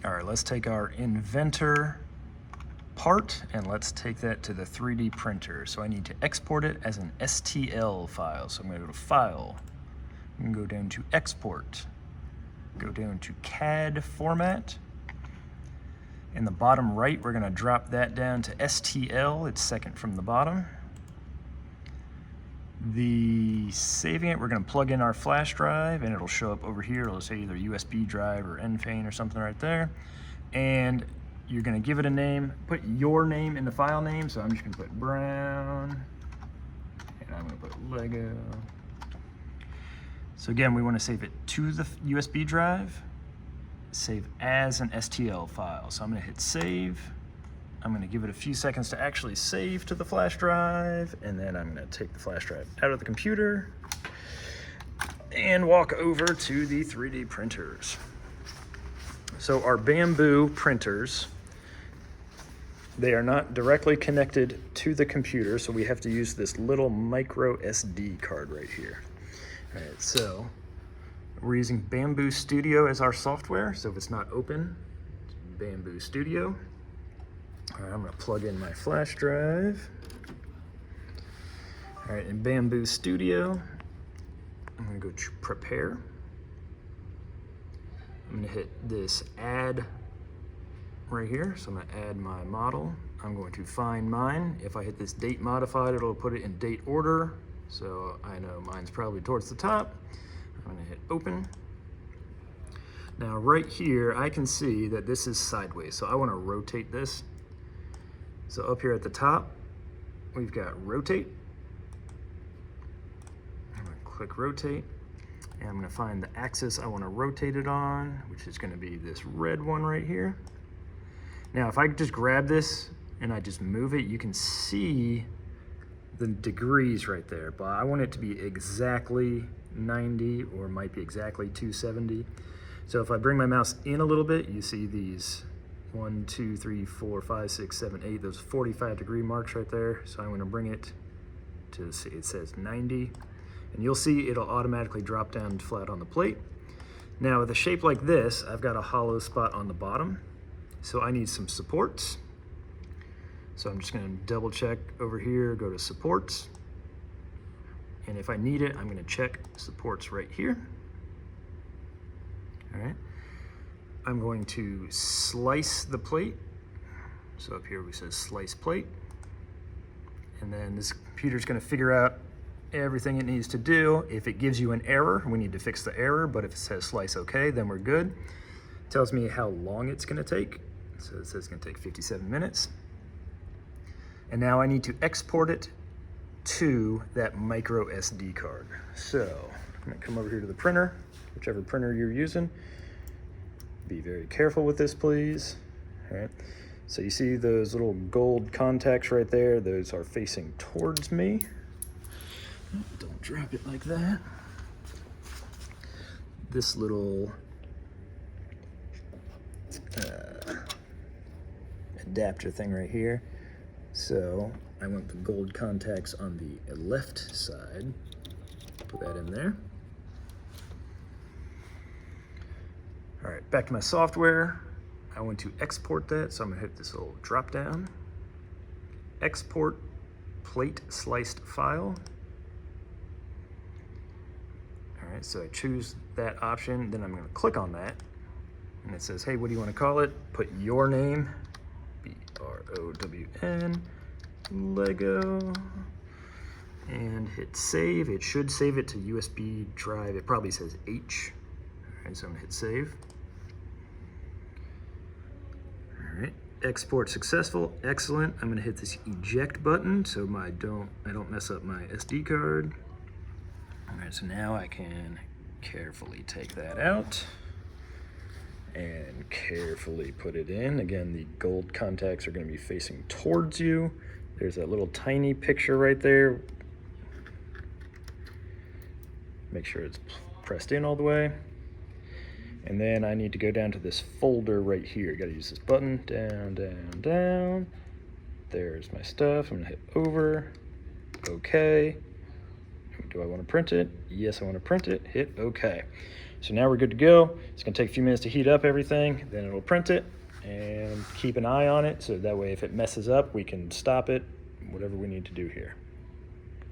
All right, let's take our Inventor part and let's take that to the 3D printer. So I need to export it as an STL file. So I'm gonna go to File, I'm gonna go down to Export, go down to CAD format. In the bottom right, we're gonna drop that down to STL, it's second from the bottom. The saving it, we're gonna plug in our flash drive and it'll show up over here. It'll say either USB drive or NFAN or something right there. And you're gonna give it a name, put your name in the file name. So I'm just gonna put Brown, and I'm gonna put Lego. So again, we wanna save it to the USB drive, save as an STL file. So I'm gonna hit save. I'm gonna give it a few seconds to actually save to the flash drive, and then I'm gonna take the flash drive out of the computer and walk over to the 3D printers. So our Bambu printers, they are not directly connected to the computer, so we have to use this little micro SD card right here. All right, so we're using Bambu Studio as our software, so if it's not open, it's Bambu Studio. All right, I'm gonna plug in my flash drive. All right, in Bambu Studio, I'm gonna go to Prepare. I'm gonna hit this Add right here. So I'm gonna add my model. I'm going to find mine. If I hit this Date Modified, it'll put it in date order. So I know mine's probably towards the top. I'm gonna hit Open. Now right here, I can see that this is sideways, so I wanna rotate this. So up here at the top, we've got rotate. I'm gonna click rotate, and I'm gonna find the axis I wanna rotate it on, which is gonna be this red one right here. Now, if I just grab this and I just move it, you can see the degrees right there, but I want it to be exactly 90, or it might be exactly 270. So if I bring my mouse in a little bit, you see these 1, 2, 3, 4, 5, 6, 7, 8, those 45-degree marks right there. So I'm gonna bring it to, see, it says 90, and you'll see it'll automatically drop down flat on the plate. Now with a shape like this, I've got a hollow spot on the bottom, so I need some supports. So I'm just gonna double check over here, go to supports, and if I need it, I'm gonna check supports right here. All right. I'm going to slice the plate. So up here we says slice plate. And then this computer's gonna figure out everything it needs to do. If it gives you an error, we need to fix the error, but if it says slice okay, then we're good. It tells me how long it's gonna take. So it says it's gonna take 57 minutes. And now I need to export it to that micro SD card. So I'm gonna come over here to the printer, whichever printer you're using. Be very careful with this, please. All right, so you see those little gold contacts right there? Those are facing towards me. Don't drop it like that. This little adapter thing right here. So I want the gold contacts on the left side. Put that in there. All right, back to my software. I want to export that, so I'm gonna hit this little drop down. Export plate sliced file. All right, so I choose that option, then I'm gonna click on that, and it says, hey, what do you wanna call it? Put your name, B-R-O-W-N, Lego, and hit save. It should save it to USB drive. It probably says H. All right, so I'm gonna hit save. All right, export successful, excellent. I'm gonna hit this eject button so I don't mess up my SD card. All right, so now I can carefully take that out and carefully put it in. Again, the gold contacts are gonna be facing towards you. There's that little tiny picture right there. Make sure it's pressed in all the way. And then I need to go down to this folder right here. Gotta use this button, down, down, down. There's my stuff. I'm gonna hit over, okay. Do I wanna print it? Yes, I wanna print it, hit okay. So now we're good to go. It's gonna take a few minutes to heat up everything, then it'll print it, and keep an eye on it so that way if it messes up, we can stop it, whatever we need to do here.